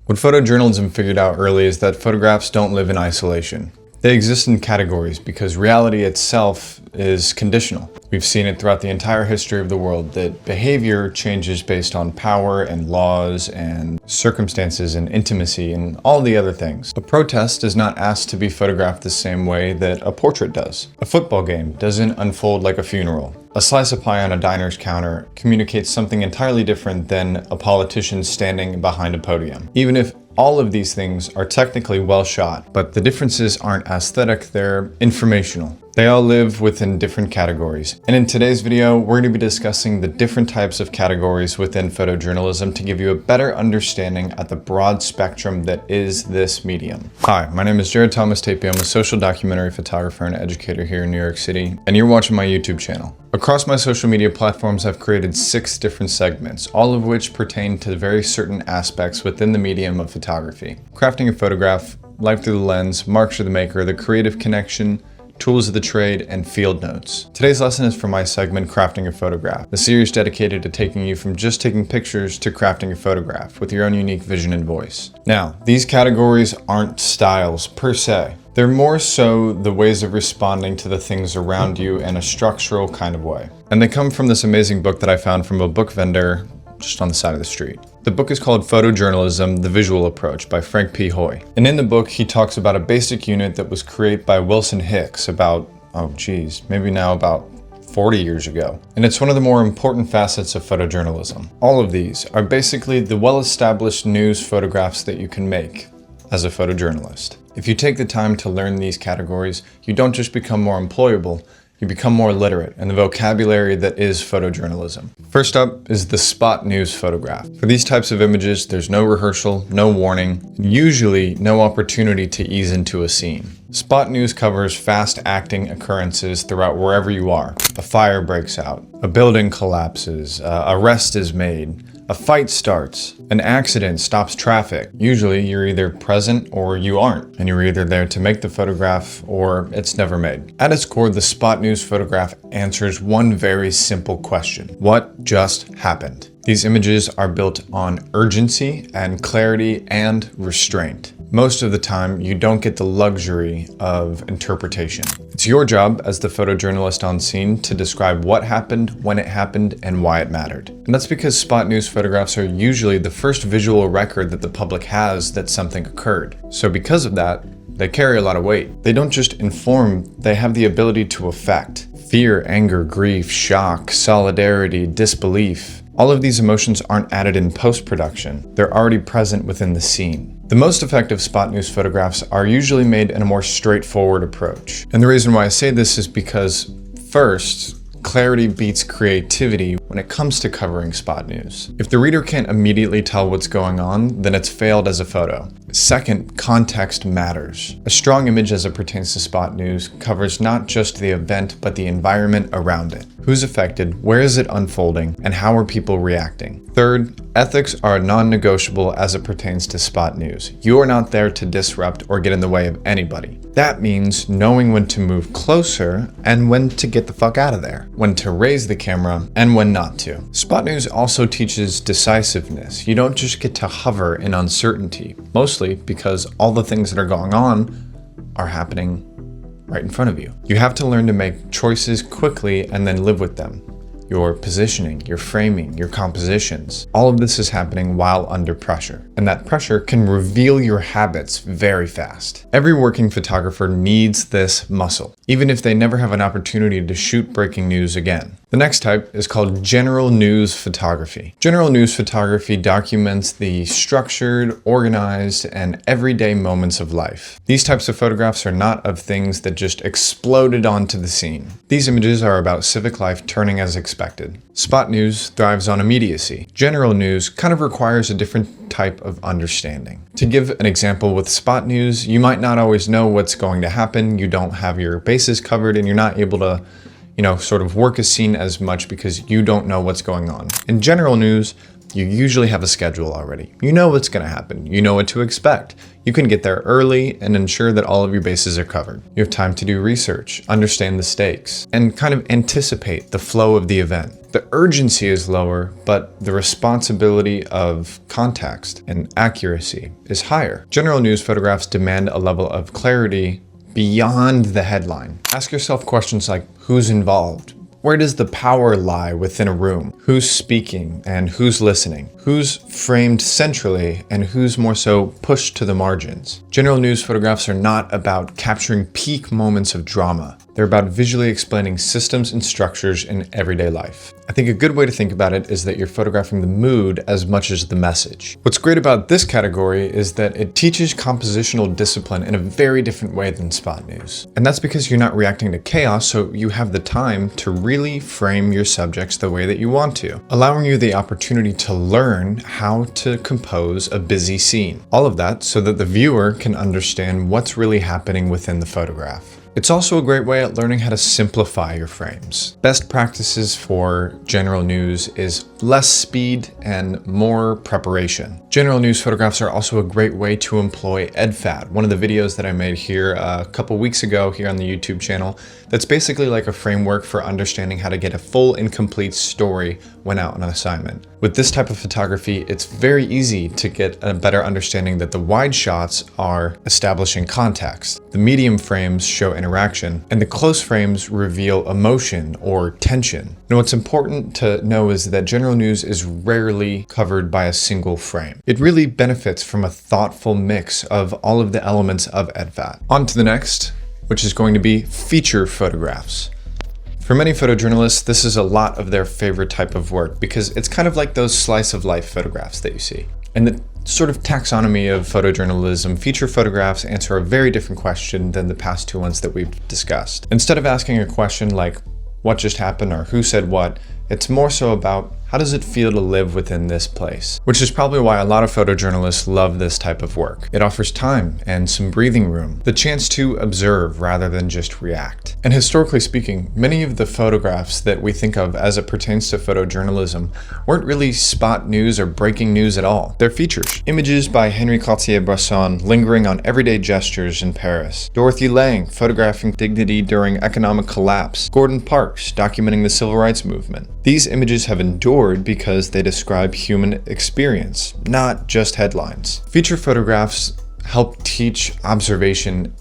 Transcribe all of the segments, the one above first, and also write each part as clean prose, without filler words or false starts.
What photojournalism figured out early is that photographs don't live in isolation. They exist in categories because reality itself is conditional. We've seen it throughout the entire history of the world that behavior changes based on power and laws and circumstances and intimacy and all the other things. A protest is not asked to be photographed the same way that a portrait does. A football game doesn't unfold like a funeral. A slice of pie on a diner's counter communicates something entirely different than a politician standing behind a podium. Even if all of these things are technically well shot, but the differences aren't aesthetic, they're informational. They all live within different categories. And in today's video, we're going to be discussing the different types of categories within photojournalism to give you a better understanding at the broad spectrum that is this medium. Hi, my name is Jared Thomas Tapia. I'm a social documentary photographer and educator here in New York City, and you're watching my YouTube channel. Across my social media platforms, I've created 6 different segments, all of which pertain to very certain aspects within the medium of photography. Crafting a photograph, life through the lens, marks of the maker, the creative connection, tools of the trade, and field notes. Today's lesson is from my segment, Crafting a Photograph, the series dedicated to taking you from just taking pictures to crafting a photograph with your own unique vision and voice. Now, these categories aren't styles per se. They're more so the ways of responding to the things around you in a structural kind of way. And they come from this amazing book that I found from a book vendor just on the side of the street. The book is called Photojournalism, The Visual Approach by Frank P. Hoy. And in the book, he talks about a basic unit that was created by Wilson Hicks about, maybe now about 40 years ago. And it's one of the more important facets of photojournalism. All of these are basically the well-established news photographs that you can make as a photojournalist. If you take the time to learn these categories, you don't just become more employable, you become more literate in the vocabulary that is photojournalism. First up is the spot news photograph. For these types of images, there's no rehearsal, no warning, usually no opportunity to ease into a scene. Spot news covers fast-acting occurrences throughout wherever you are. A fire breaks out, a building collapses, an arrest is made, a fight starts, an accident stops traffic. Usually you're either present or you aren't, and you're either there to make the photograph or it's never made. At its core, the spot news photograph answers one very simple question: what just happened? These images are built on urgency and clarity and restraint. Most of the time, you don't get the luxury of interpretation. It's your job as the photojournalist on scene to describe what happened, when it happened, and why it mattered. And that's because spot news photographs are usually the first visual record that the public has that something occurred. So because of that, they carry a lot of weight. They don't just inform, they have the ability to affect. Fear, anger, grief, shock, solidarity, disbelief. All of these emotions aren't added in post-production. They're already present within the scene. The most effective spot news photographs are usually made in a more straightforward approach. And the reason why I say this is because, first, clarity beats creativity when it comes to covering spot news. If the reader can't immediately tell what's going on, then it's failed as a photo. Second, context matters. A strong image as it pertains to spot news covers not just the event, but the environment around it. Who's affected, where is it unfolding, and how are people reacting? Third, ethics are non-negotiable as it pertains to spot news. You are not there to disrupt or get in the way of anybody. That means knowing when to move closer and when to get the fuck out of there, when to raise the camera and when not to. Spot news also teaches decisiveness. You don't just get to hover in uncertainty, mostly because all the things that are going on are happening right in front of you. You have to learn to make choices quickly and then live with them. Your positioning, your framing, your compositions. All of this is happening while under pressure. And that pressure can reveal your habits very fast. Every working photographer needs this muscle, even if they never have an opportunity to shoot breaking news again. The next type is called general news photography. General news photography documents the structured, organized, and everyday moments of life. These types of photographs are not of things that just exploded onto the scene. These images are about civic life turning as expected. Spot news thrives on immediacy. General news kind of requires a different type of understanding. To give an example with spot news, you might not always know what's going to happen. You don't have your bases covered and you're not able to sort of work a scene as much because you don't know what's going on. In general news, You usually have a schedule already. You know what's going to happen. You know what to expect. You can get there early and ensure that all of your bases are covered. You have time to do research, understand the stakes, and kind of anticipate the flow of the event. The urgency is lower, but the responsibility of context and accuracy is higher. General news photographs demand a level of clarity beyond the headline. Ask yourself questions like, who's involved? Where does the power lie within a room? Who's speaking and who's listening? Who's framed centrally and who's more so pushed to the margins? General news photographs are not about capturing peak moments of drama. They're about visually explaining systems and structures in everyday life. I think a good way to think about it is that you're photographing the mood as much as the message. What's great about this category is that it teaches compositional discipline in a very different way than spot news. And that's because you're not reacting to chaos, so you have the time to really frame your subjects the way that you want to, allowing you the opportunity to learn how to compose a busy scene. All of that so that the viewer can understand what's really happening within the photograph. It's also a great way at learning how to simplify your frames. Best practices for general news is less speed and more preparation. General news photographs are also a great way to employ EdFAD, one of the videos that I made here a couple weeks ago here on the YouTube channel. That's basically like a framework for understanding how to get a full and complete story when out on an assignment. With this type of photography, it's very easy to get a better understanding that the wide shots are establishing context, the medium frames show interaction, and the close frames reveal emotion or tension. Now, what's important to know is that general news is rarely covered by a single frame. It really benefits from a thoughtful mix of all of the elements of EdFAD. On to the next, which is going to be feature photographs. For many photojournalists, this is a lot of their favorite type of work because it's kind of like those slice of life photographs that you see. In the sort of taxonomy of photojournalism, feature photographs answer a very different question than the past two ones that we've discussed. Instead of asking a question like, what just happened or who said what, it's more so about how does it feel to live within this place? Which is probably why a lot of photojournalists love this type of work. It offers time and some breathing room, the chance to observe rather than just react. And historically speaking, many of the photographs that we think of as it pertains to photojournalism weren't really spot news or breaking news at all. They're features. Images by Henri Cartier-Bresson lingering on everyday gestures in Paris. Dorothy Lang photographing dignity during economic collapse. Gordon Parks documenting the civil rights movement. These images have endured because they describe human experience, not just headlines. Feature photographs help teach observation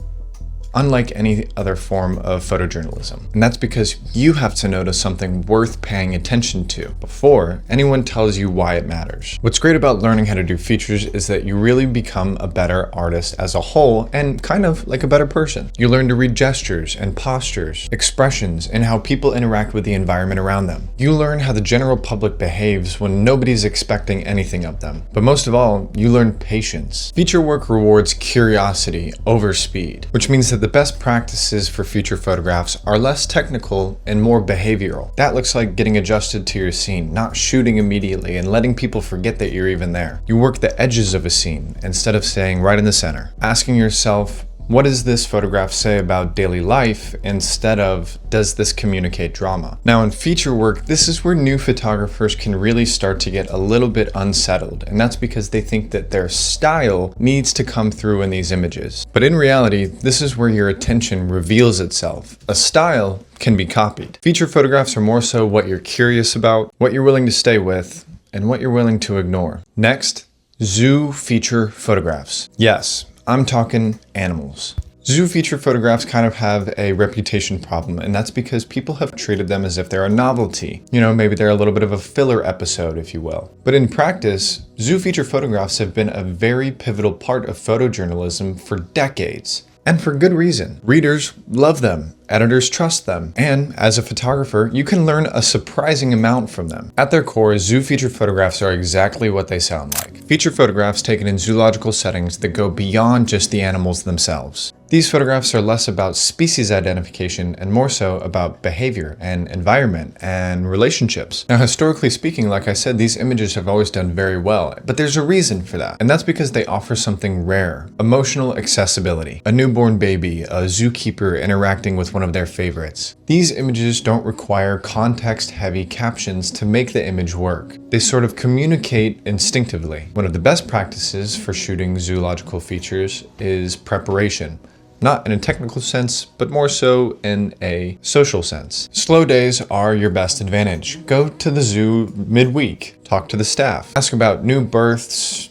unlike any other form of photojournalism. And that's because you have to notice something worth paying attention to before anyone tells you why it matters. What's great about learning how to do features is that you really become a better artist as a whole and kind of like a better person. You learn to read gestures and postures, expressions, and how people interact with the environment around them. You learn how the general public behaves when nobody's expecting anything of them. But most of all, you learn patience. Feature work rewards curiosity over speed, which means that the best practices for feature photographs are less technical and more behavioral. That looks like getting adjusted to your scene, not shooting immediately and letting people forget that you're even there. You work the edges of a scene instead of staying right in the center, asking yourself, what does this photograph say about daily life instead of, does this communicate drama? Now in feature work, this is where new photographers can really start to get a little bit unsettled, and that's because they think that their style needs to come through in these images. But in reality, this is where your attention reveals itself. A style can be copied. Feature photographs are more so what you're curious about, what you're willing to stay with, and what you're willing to ignore. Next, zoo feature photographs. Yes, I'm talking animals. Zoo feature photographs kind of have a reputation problem, and that's because people have treated them as if they're a novelty. You know, maybe they're a little bit of a filler episode, if you will. But in practice, zoo feature photographs have been a very pivotal part of photojournalism for decades. And for good reason. Readers love them, editors trust them, and as a photographer, you can learn a surprising amount from them. At their core, zoo feature photographs are exactly what they sound like. Feature photographs taken in zoological settings that go beyond just the animals themselves. These photographs are less about species identification and more so about behavior and environment and relationships. Now, historically speaking, like I said, these images have always done very well, but there's a reason for that. And that's because they offer something rare: emotional accessibility. A newborn baby, a zookeeper interacting with one one of their favorites. These images don't require context-heavy captions to make the image work. They sort of communicate instinctively. One of the best practices for shooting zoological features is preparation. Not in a technical sense, but more so in a social sense. Slow days are your best advantage. Go to the zoo midweek, talk to the staff, ask about new births,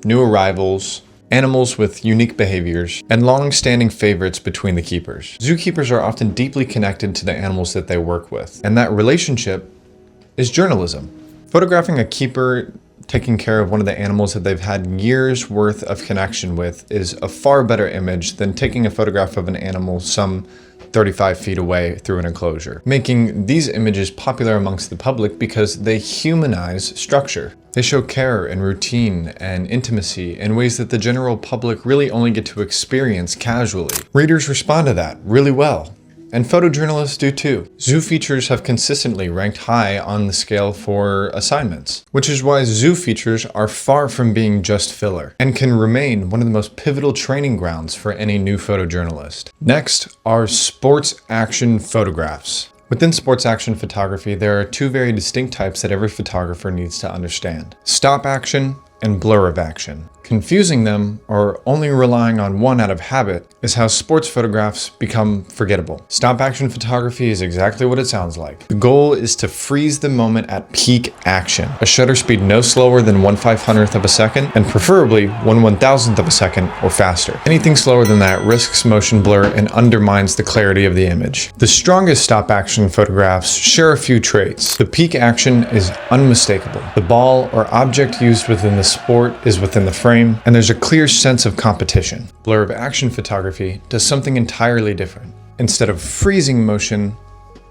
new arrivals, animals with unique behaviors, and long-standing favorites between the keepers. Zookeepers are often deeply connected to the animals that they work with, and that relationship is journalism. Photographing a keeper taking care of one of the animals that they've had years worth of connection with is a far better image than taking a photograph of an animal some 35 feet away through an enclosure, making these images popular amongst the public because they humanize structure. They show care and routine and intimacy in ways that the general public really only get to experience casually. Readers respond to that really well. And photojournalists do too. Zoo features have consistently ranked high on the scale for assignments, which is why zoo features are far from being just filler and can remain one of the most pivotal training grounds for any new photojournalist. Next are sports action photographs. Within sports action photography, there are two very distinct types that every photographer needs to understand: stop action and blur of action. Confusing them, or only relying on one out of habit, is how sports photographs become forgettable. Stop action photography is exactly what it sounds like. The goal is to freeze the moment at peak action, a shutter speed no slower than 1/500th of a second, and preferably 1/1000th of a second or faster. Anything slower than that risks motion blur and undermines the clarity of the image. The strongest stop action photographs share a few traits. The peak action is unmistakable. The ball or object used within the sport is within the frame, and there's a clear sense of competition. Blur of action photography does something entirely different. Instead of freezing motion,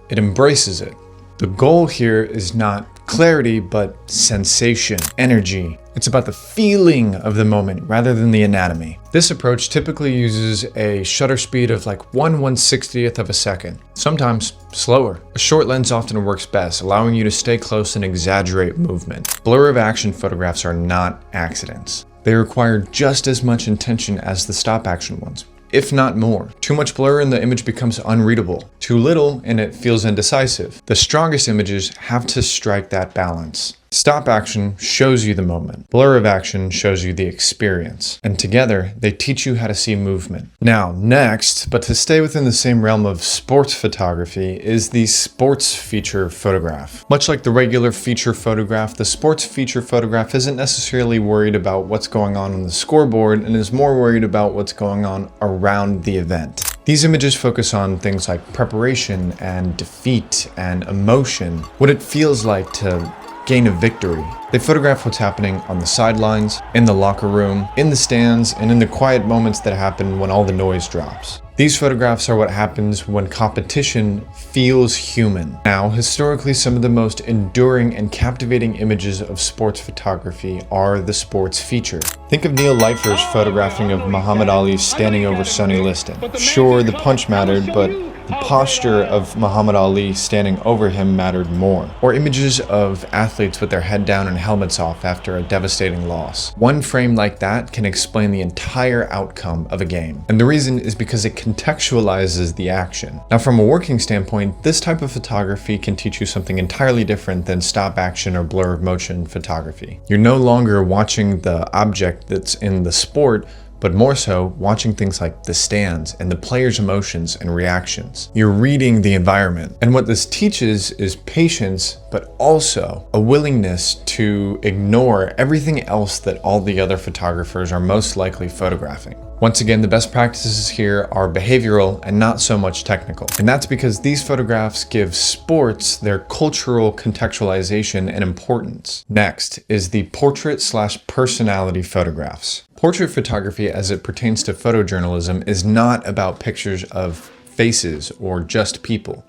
it embraces it. The goal here is not clarity, but sensation, energy. It's about the feeling of the moment rather than the anatomy. This approach typically uses a shutter speed of like 1/160th of a second, sometimes slower. A short lens often works best, allowing you to stay close and exaggerate movement. Blur of action photographs are not accidents. They require just as much intention as the stop action ones, if not more. Too much blur and the image becomes unreadable. Too little and it feels indecisive. The strongest images have to strike that balance. Stop action shows you the moment. Blur of action shows you the experience. And together, they teach you how to see movement. Now, next, but to stay within the same realm of sports photography, is the sports feature photograph. Much like the regular feature photograph, the sports feature photograph isn't necessarily worried about what's going on the scoreboard and is more worried about what's going on around the event. These images focus on things like preparation and defeat and emotion, what it feels like to gain a victory. They photograph what's happening on the sidelines, in the locker room, in the stands, and in the quiet moments that happen when all the noise drops. These photographs are what happens when competition feels human. Now, historically, some of the most enduring and captivating images of sports photography are the sports feature. Think of Neil Leifer's photographing of Muhammad Ali standing over Sonny Liston. Sure, the punch mattered, but the posture of Muhammad Ali standing over him mattered more. Or images of athletes with their head down and helmets off after a devastating loss. One frame like that can explain the entire outcome of a game. And the reason is because it contextualizes the action. Now, from a working standpoint, this type of photography can teach you something entirely different than stop action or blur of motion photography. You're no longer watching the object that's in the sport, but more so watching things like the stands and the players' emotions and reactions. You're reading the environment. And what this teaches is patience, but also a willingness to ignore everything else that all the other photographers are most likely photographing. Once again, the best practices here are behavioral and not so much technical. And that's because these photographs give sports their cultural contextualization and importance. Next is the portrait/personality photographs. Portrait photography, as it pertains to photojournalism, is not about pictures of faces or just people.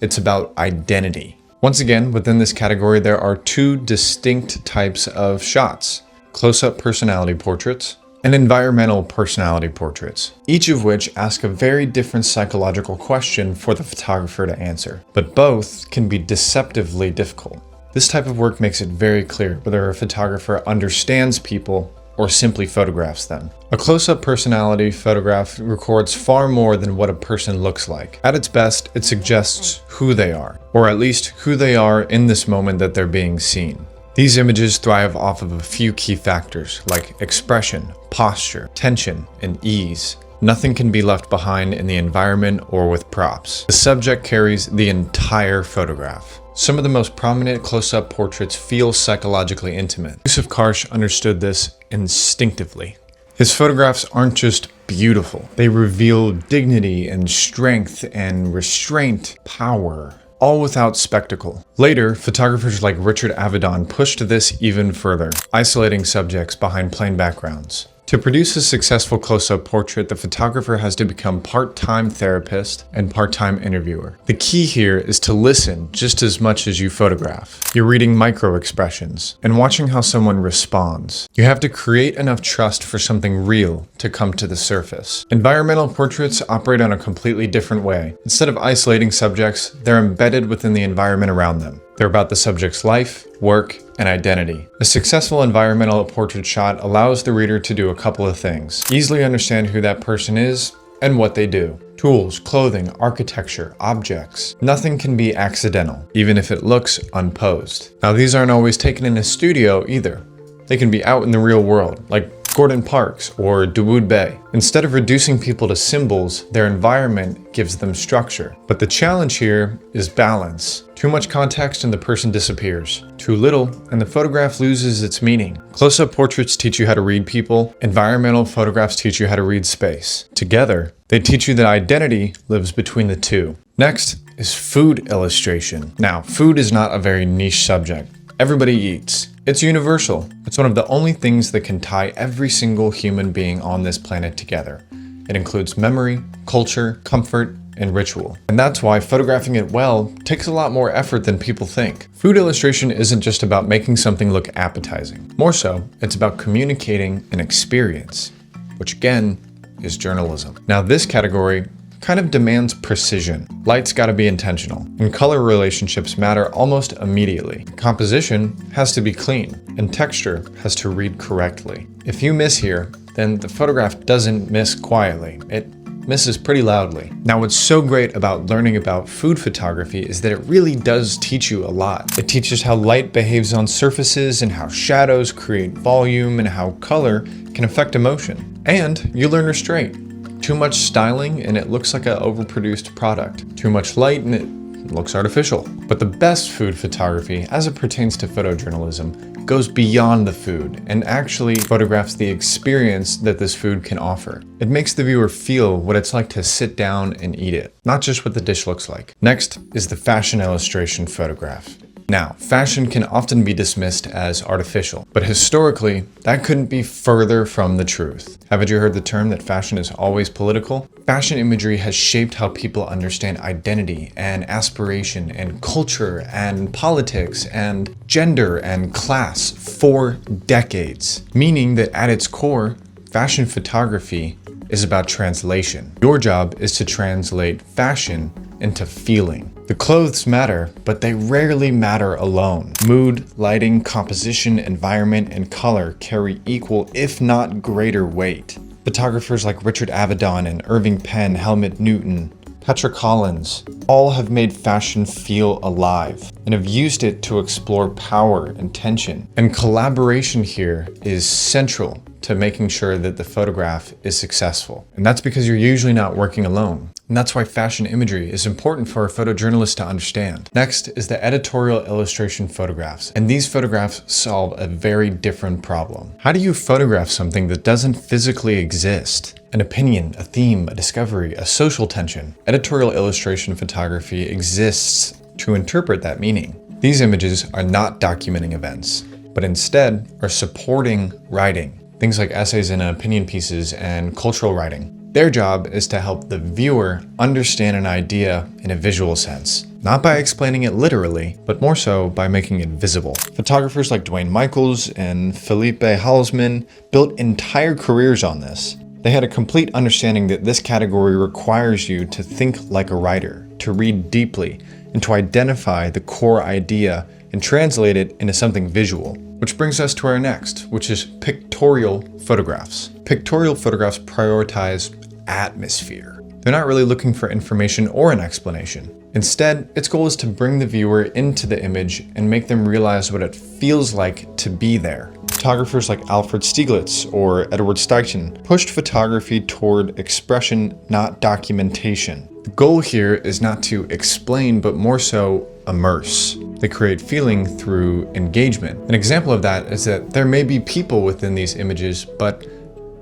It's about identity. Once again, within this category, there are two distinct types of shots: close-up personality portraits and environmental personality portraits, each of which ask a very different psychological question for the photographer to answer, but both can be deceptively difficult. This type of work makes it very clear whether a photographer understands people or simply photographs them. A close-up personality photograph records far more than what a person looks like. At its best, it suggests who they are, or at least who they are in this moment that they're being seen. These images thrive off of a few key factors like expression, posture, tension, and ease. Nothing can be left behind in the environment or with props. The subject carries the entire photograph. Some of the most prominent close-up portraits feel psychologically intimate. Yusuf Karsh understood this instinctively. His photographs aren't just beautiful. They reveal dignity and strength and restraint, power, all without spectacle. Later, photographers like Richard Avedon pushed this even further, isolating subjects behind plain backgrounds. To produce a successful close-up portrait, the photographer has to become part-time therapist and part-time interviewer. The key here is to listen just as much as you photograph. You're reading micro-expressions and watching how someone responds. You have to create enough trust for something real to come to the surface. Environmental portraits operate on a completely different way. Instead of isolating subjects, they're embedded within the environment around them. They're about the subject's life, work, and identity. A successful environmental portrait shot allows the reader to do a couple of things. Easily understand who that person is and what they do. Tools, clothing, architecture, objects. Nothing can be accidental, even if it looks unposed. Now, these aren't always taken in a studio either. They can be out in the real world, like Gordon Parks or Dawood Bey. Instead of reducing people to symbols, their environment gives them structure. But the challenge here is balance. Too much context and the person disappears. Too little and the photograph loses its meaning. Close-up portraits teach you how to read people. Environmental photographs teach you how to read space. Together, they teach you that identity lives between the two. Next is food illustration. Now, food is not a very niche subject. Everybody eats. It's universal. It's one of the only things that can tie every single human being on this planet together. It includes memory, culture, comfort, and ritual. And that's why photographing it well takes a lot more effort than people think. Food illustration isn't just about making something look appetizing. More so, it's about communicating an experience, which again is journalism. Now this category kind of demands precision. Light's gotta be intentional, and color relationships matter almost immediately. Composition has to be clean, and texture has to read correctly. If you miss here, then the photograph doesn't miss quietly. It misses pretty loudly. Now what's so great about learning about food photography is that it really does teach you a lot. It teaches how light behaves on surfaces and how shadows create volume and how color can affect emotion. And you learn restraint. Too much styling and it looks like an overproduced product. Too much light and it looks artificial. But the best food photography, as it pertains to photojournalism, goes beyond the food and actually photographs the experience that this food can offer. It makes the viewer feel what it's like to sit down and eat it, not just what the dish looks like. Next is the fashion illustration photograph. Now, fashion can often be dismissed as artificial, but historically, that couldn't be further from the truth. Haven't you heard the term that fashion is always political? Fashion imagery has shaped how people understand identity and aspiration and culture and politics and gender and class for decades, meaning that at its core, fashion photography is about translation. Your job is to translate fashion into feeling. The clothes matter, but they rarely matter alone. Mood, lighting, composition, environment, and color carry equal, if not greater weight. Photographers like Richard Avedon and Irving Penn, Helmut Newton, Petra Collins, all have made fashion feel alive and have used it to explore power and tension. And collaboration here is central to making sure that the photograph is successful. And that's because you're usually not working alone. And that's why fashion imagery is important for a photojournalist to understand. Next is the editorial illustration photographs. And these photographs solve a very different problem. How do you photograph something that doesn't physically exist? An opinion, a theme, a discovery, a social tension. Editorial illustration photography exists to interpret that meaning. These images are not documenting events, but instead are supporting writing. Things like essays and opinion pieces and cultural writing. Their job is to help the viewer understand an idea in a visual sense, not by explaining it literally, but more so by making it visible. Photographers like Dwayne Michaels and Felipe Halsman built entire careers on this. They had a complete understanding that this category requires you to think like a writer, to read deeply, and to identify the core idea and translate it into something visual. Which brings us to our next, which is pictorial photographs. Pictorial photographs prioritize atmosphere. They're not really looking for information or an explanation. Instead, its goal is to bring the viewer into the image and make them realize what it feels like to be there. Photographers like Alfred Stieglitz or Edward Steichen pushed photography toward expression, not documentation. The goal here is not to explain, but more so immerse. They create feeling through engagement. An example of that is that there may be people within these images, but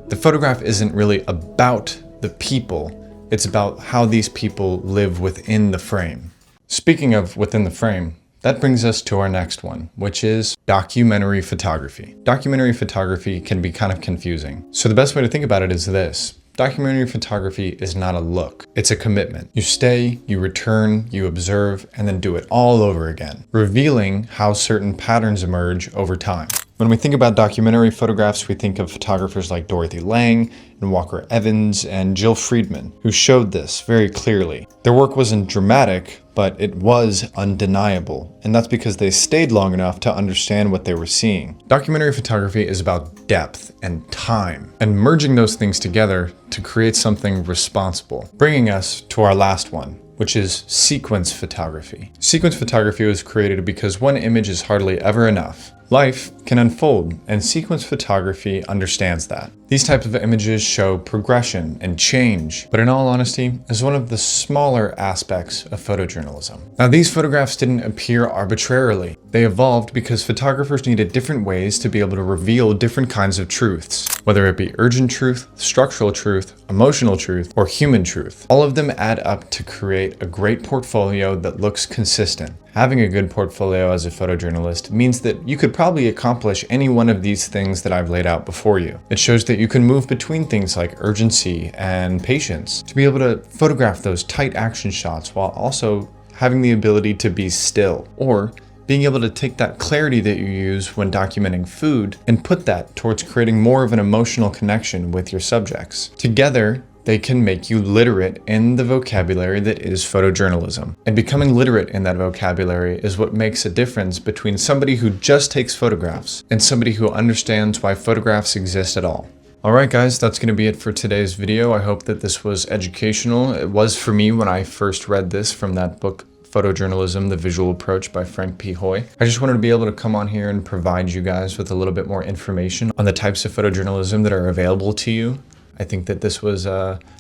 the photograph isn't really about the people. It's about how these people live within the frame. Speaking of within the frame, that brings us to our next one, which is documentary photography. Documentary photography can be kind of confusing. So the best way to think about it is this. Documentary photography is not a look, it's a commitment. You stay, you return, you observe, and then do it all over again, revealing how certain patterns emerge over time. When we think about documentary photographs, we think of photographers like Dorothy Lange and Walker Evans and Jill Friedman, who showed this very clearly. Their work wasn't dramatic, but it was undeniable, and that's because they stayed long enough to understand what they were seeing. Documentary photography is about depth and time, and merging those things together to create something responsible, bringing us to our last one, which is sequence photography. Sequence photography was created because one image is hardly ever enough. Life can unfold, and sequence photography understands that. These types of images show progression and change, but in all honesty, is one of the smaller aspects of photojournalism. Now, these photographs didn't appear arbitrarily. They evolved because photographers needed different ways to be able to reveal different kinds of truths, whether it be urgent truth, structural truth, emotional truth, or human truth. All of them add up to create a great portfolio that looks consistent. Having a good portfolio as a photojournalist means that you could probably accomplish any one of these things that I've laid out before you. It shows that you can move between things like urgency and patience to be able to photograph those tight action shots while also having the ability to be still, or being able to take that clarity that you use when documenting food and put that towards creating more of an emotional connection with your subjects. Together, they can make you literate in the vocabulary that is photojournalism. And becoming literate in that vocabulary is what makes a difference between somebody who just takes photographs and somebody who understands why photographs exist at all. Alright guys, that's going to be it for today's video. I hope that this was educational. It was for me when I first read this from that book, Photojournalism, The Visual Approach by Frank P. Hoy. I just wanted to be able to come on here and provide you guys with a little bit more information on the types of photojournalism that are available to you. I think that this was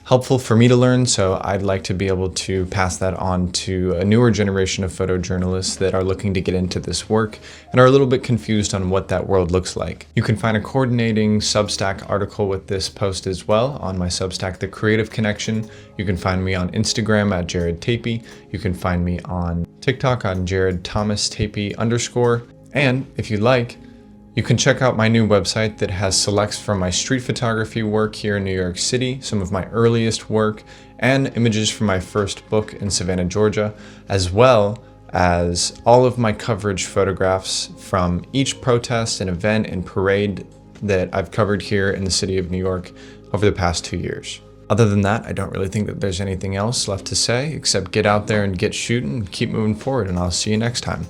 helpful for me to learn, so I'd like to be able to pass that on to a newer generation of photojournalists that are looking to get into this work and are a little bit confused on what that world looks like. You can find a coordinating Substack article with this post as well on my Substack, The Creative Connection. You can find me on Instagram at Jared Tapey. You can find me on TikTok on Jared Thomas Tapey _. And if you'd like, you can check out my new website that has selects from my street photography work here in New York City, some of my earliest work, and images from my first book in Savannah, Georgia, as well as all of my coverage photographs from each protest and event and parade that I've covered here in the city of New York over the past 2 years. Other than that, I don't really think that there's anything else left to say except get out there and get shooting and keep moving forward, and I'll see you next time.